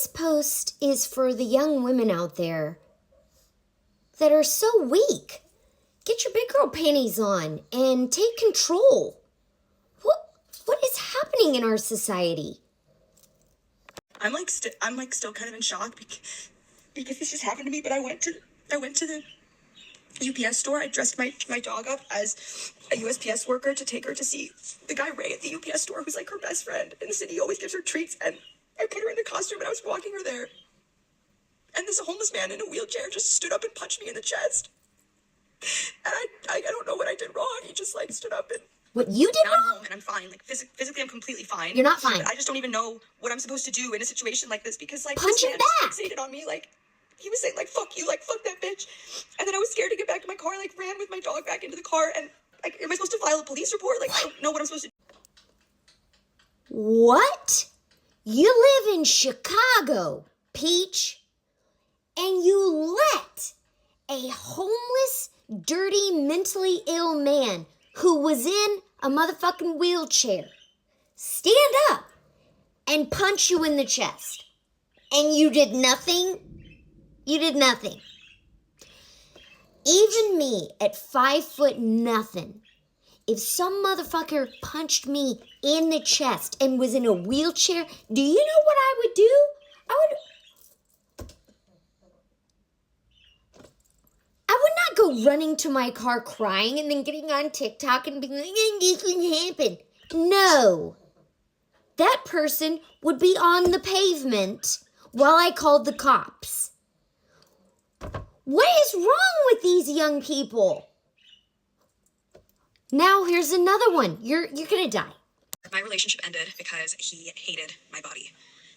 This post is for the young women out there that are so weak. Get your big girl panties on and take control. What is happening in our society? I'm still kind of in shock because this just happened to me. But I went to the UPS store. I dressed my dog up as a USPS worker to take her to see the guy Ray at the UPS store, who's like her best friend in the city. He always gives her treats, and I put her in the costume and I was walking her there. And this homeless man in a wheelchair just stood up and punched me in the chest. And I don't know what I did wrong. He just like stood up and. What you did now I'm wrong? home and I'm fine. Like physically, I'm completely fine. You're not fine. But I just don't even know what I'm supposed to do in a situation like this because like punch this him man back. just fixated on me. Like he was saying like fuck you, like fuck that bitch. And then I was scared to get back to my car. I like ran with my dog back into the car. And like, am I supposed to file a police report? Like I don't know what I'm supposed to do. What? You live in Chicago, Peach, and you let a homeless, dirty, mentally ill man who was in a motherfucking wheelchair stand up and punch you in the chest. And you did nothing? You did nothing. Even me at 5'0", if some motherfucker punched me in the chest and was in a wheelchair, do you know what I would do? I would not go running to my car crying and then getting on TikTok and being like, this would happen. No. That person would be on the pavement while I called the cops. What is wrong with these young people? Now here's another one. You're gonna die. My relationship ended because he hated my body.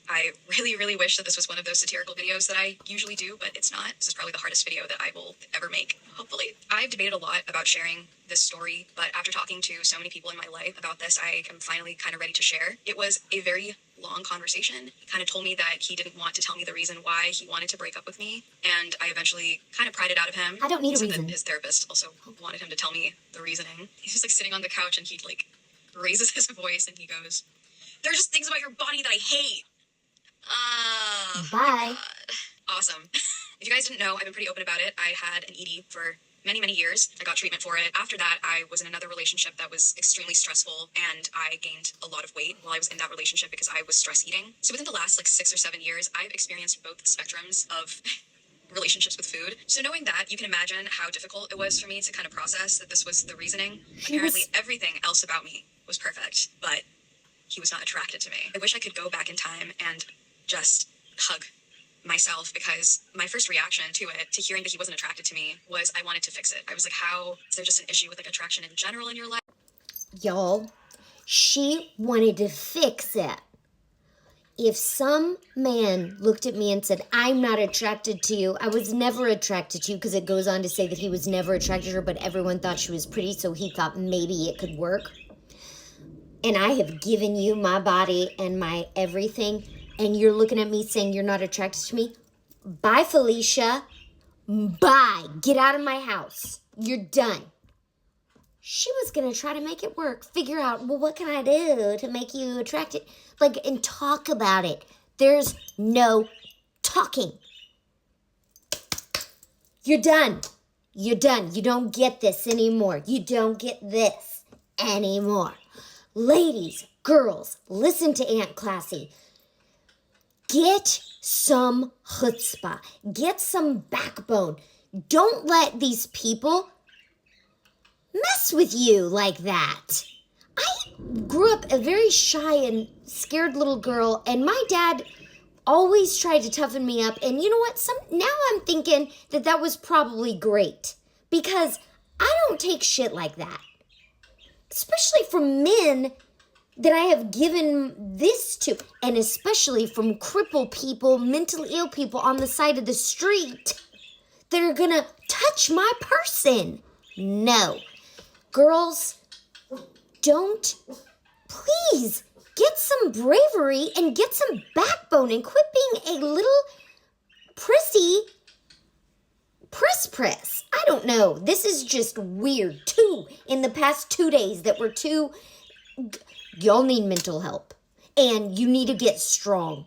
I really, really wish that this was one of those satirical videos that I usually do, but it's not. This is probably the hardest video that I will ever make, hopefully. I've debated a lot about sharing this story, but after talking to so many people in my life about this, I am finally kind of ready to share. It was a very long conversation. He kind of told me that he didn't want to tell me the reason why he wanted to break up with me, and I eventually kind of pried it out of him. I don't need a reason. His therapist also wanted him to tell me the reasoning. He's just like sitting on the couch and he like raises his voice and he goes, "There are just things about your body that I hate." Bye. Awesome. If you guys didn't know, I've been pretty open about it. I had an ED for many, many years. I got treatment for it. After that, I was in another relationship that was extremely stressful, and I gained a lot of weight while I was in that relationship because I was stress eating. So within the last 6 or 7 years, I've experienced both spectrums of relationships with food. So knowing that, you can imagine how difficult it was for me to kind of process that this was the reasoning. Apparently, everything else about me was perfect, but he was not attracted to me. I wish I could go back in time and just hug myself, because my first reaction to it, to hearing that he wasn't attracted to me, was I wanted to fix it. I was like, how is there just an issue with like attraction in general in your life? Y'all, she wanted to fix it. If some man looked at me and said, I'm not attracted to you, I was never attracted to you, because it goes on to say that he was never attracted to her, but everyone thought she was pretty, so he thought maybe it could work. And I have given you my body and my everything, and you're looking at me saying you're not attracted to me? Bye, Felicia. Bye. Get out of my house. You're done. She was going to try to make it work. Figure out, well, what can I do to make you attracted? Like, and talk about it. There's no talking. You're done. You're done. You don't get this anymore. You don't get this anymore. Ladies, girls, listen to Aunt Classy. Get some chutzpah. Get some backbone. Don't let these people mess with you like that. I grew up a very shy and scared little girl, and my dad always tried to toughen me up. And you know what? Now I'm thinking that was probably great, because I don't take shit like that. Especially from men that I have given this to, and especially from crippled people, mentally ill people on the side of the street that are gonna touch my person. No. Girls, don't, please, get some bravery and get some backbone and quit being a little prissy press. I don't know. This is just weird. In the past 2 days that were y'all need mental help. And you need to get strong.